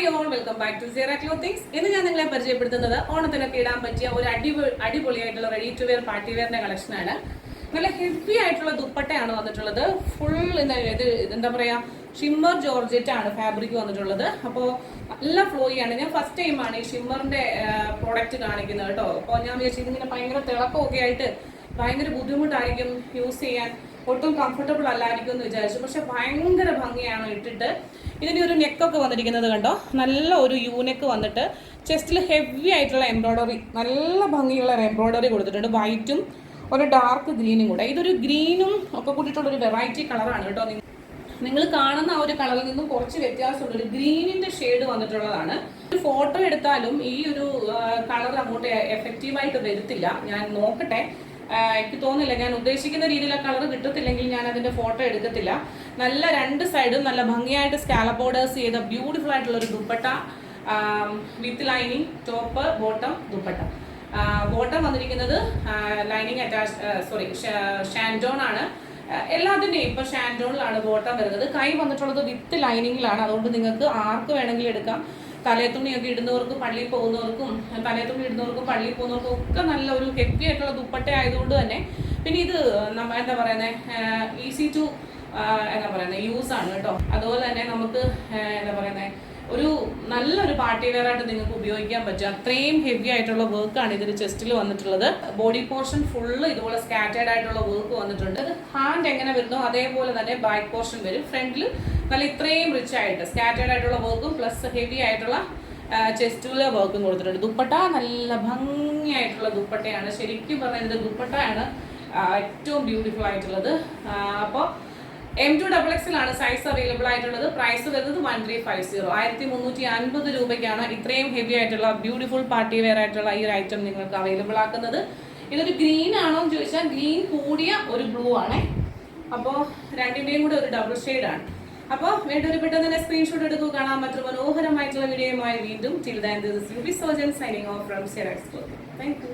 Hi all, welcome back to Sierra clothings. ഇന്ന് ഞാൻ നിങ്ങളെ പരിചയപ്പെടുത്തുന്നത് ഓണത്തിനൊക്കെ ഇടാൻ പറ്റിയ ഒരു അടിപൊളിയായിട്ടുള്ള റെഡി ടു വെയർ പാർട്ടി വെയറിന്റെ കളക്ഷനാണ്. നല്ല ഹെവി ആയിട്ടുള്ള ദുപ്പട്ടയാണ് വന്നിട്ടുള്ളത്. ഫുൾ എന്താ പറയാ, ഷിമ്മർ ജോർജറ്റ് ആണ് ഫാബ്രിക് വന്നിട്ടുള്ളത്. അപ്പോൾ നല്ല ഫ്ലോയിയാണ്. ഞാൻ ഫസ്റ്റ് ടൈമാണ് ഈ ഷിമ്മറിന്റെ പ്രോഡക്റ്റ് കാണിക്കുന്നത് കേട്ടോ. അപ്പോൾ ഞാൻ വിചാരിച്ചു ഇതിങ്ങനെ ഭയങ്കര തിളക്കമൊക്കെ ആയിട്ട് ഭയങ്കര ബുദ്ധിമുട്ടായിരിക്കും യൂസ് ചെയ്യാൻ, ഒട്ടും കംഫർട്ടബിൾ അല്ലായിരിക്കും എന്ന് വിചാരിച്ചു. പക്ഷെ ഭയങ്കര ഭംഗിയാണ് ഇട്ടിട്ട്. ഇതിൻ്റെ ഒരു നെക്കൊക്കെ വന്നിരിക്കുന്നത് കണ്ടോ, നല്ല ഒരു യൂനെക്ക് വന്നിട്ട് ചെസ്റ്റിൽ ഹെവി ആയിട്ടുള്ള എംബ്രോയ്ഡറി, നല്ല ഭംഗിയുള്ള എംബ്രോയ്ഡറി കൊടുത്തിട്ടുണ്ട്. വൈറ്റും ഒരു ഡാർക്ക് ഗ്രീനും കൂടെ. ഇതൊരു ഗ്രീനും ഒക്കെ കൂട്ടിയിട്ടുള്ളൊരു വെറൈറ്റി കളറാണ് കേട്ടോ. നിങ്ങൾ കാണുന്ന ആ ഒരു കളറിൽ നിന്നും കുറച്ച് വ്യത്യാസമുണ്ട്. ഒരു ഗ്രീനിന്റെ ഷെയ്ഡ് വന്നിട്ടുള്ളതാണ്. ഒരു ഫോട്ടോ എടുത്താലും ഈ ഒരു കളർ അങ്ങോട്ട് എഫക്റ്റീവായിട്ട് വരത്തില്ല. ഞാൻ നോക്കട്ടെ, എനിക്ക് തോന്നില്ല, ഞാൻ ഉദ്ദേശിക്കുന്ന രീതിയിൽ ആ കളർ കിട്ടത്തില്ലെങ്കിൽ ഞാൻ അതിന്റെ ഫോട്ടോ എടുക്കത്തില്ല. നല്ല രണ്ട് സൈഡും നല്ല ഭംഗിയായിട്ട് സ്കാലപ്പ് ബോർഡേഴ്സ് ചെയ്ത ബ്യൂട്ടിഫുൾ ആയിട്ടുള്ള ഒരു dupatta with lining, top bottom dupatta. Bottom വന്നിരിക്കുന്നത് ലൈനിങ് ഷാൻഡോൺ ആണ്. എല്ലാത്തിൻ്റെയും ഇപ്പൊ ഷാൻഡോണിലാണ് ബോട്ടം വരുന്നത്. കൈ വന്നിട്ടുള്ളത് വിത്ത് ലൈനിങ്ങിലാണ്. അതുകൊണ്ട് നിങ്ങൾക്ക് ആർക്ക് വേണമെങ്കിലും എടുക്കാം. തലയത്തുണിയൊക്കെ ഇടുന്നവർക്കും പള്ളിയിൽ പോകുന്നവർക്കും പള്ളിയിൽ പോകുന്നവർക്കും ഒക്കെ നല്ല ഒരു ഹെവി ആയിട്ടുള്ള ദുപ്പട്ട ആയതുകൊണ്ട് തന്നെ, പിന്നെ ഇത് എന്താ പറയുന്നത്, ഈസി ടു യൂസ് ആണ് കേട്ടോ. അതുപോലെ തന്നെ നമുക്ക് എന്താ പറയുന്നത്, ഒരു നല്ലൊരു പാർട്ടി വെയർ ആയിട്ട് നിങ്ങൾക്ക് ഉപയോഗിക്കാൻ പറ്റും. അത്രയും ഹെവി ആയിട്ടുള്ള വർക്കാണ് ഇതിൽ ചെസ്റ്റിൽ വന്നിട്ടുള്ളത്. ബോഡി പോർഷൻ ഫുള്ള് ഇതുപോലെ സ്കാറ്റേർഡ് ആയിട്ടുള്ള വർക്ക് വന്നിട്ടുണ്ട്. ഹാൻഡ് എങ്ങനെ വരുന്നോ അതേപോലെ തന്നെ ബാക്ക് പോർഷൻ വരും. ഫ്രണ്ടിൽ നല്ല ഇത്രയും റിച്ച് ആയിട്ട് സ്കാറ്റേർഡ് ആയിട്ടുള്ള വർക്കും പ്ലസ് ഹെവി ആയിട്ടുള്ള ചെസ്റ്റിലെ വർക്കും കൊടുത്തിട്ടുണ്ട്. ദുപ്പട്ട നല്ല ഭംഗിയായിട്ടുള്ള ദുപ്പട്ടയാണ്. ശരിക്കും പറഞ്ഞാൽ ഇതിന്റെ ദുപ്പട്ടയാണ് ഏറ്റവും ബ്യൂട്ടിഫുൾ ആയിട്ടുള്ളത്. അപ്പോൾ M2XXL ആണ് സൈസ് അവൈലബിൾ ആയിട്ടുള്ളത്. പ്രൈസ് വരുന്നത് 1350, 1350 രൂപയ്ക്കാണ് ഇത്രയും ഹെവി ആയിട്ടുള്ള ബ്യൂട്ടിഫുൾ പാർട്ടി വെയർ ആയിട്ടുള്ള ഈ ഒരു ഐറ്റം നിങ്ങൾക്ക് അവൈലബിൾ ആക്കുന്നത്. ഇതൊരു ഗ്രീൻ ആണോ എന്ന് ചോദിച്ചാൽ ഗ്രീൻ കൂടിയ ഒരു ബ്ലൂ ആണ്. അപ്പോൾ രണ്ടിന്റെയും കൂടെ ഒരു ഡബിൾ ഷെയ്ഡ് ആണ്. അപ്പോൾ വേണ്ടൊരു പെട്ടെന്ന് തന്നെ സ്ക്രീൻഷോട്ട് എടുക്കുക. കാണാൻ മറ്റൊരു മനോഹരമായിട്ടുള്ള വീഡിയോയുമായി വീണ്ടും. Till then, this is Ruby Sojan signing off from Sierra Clothing. Thank you.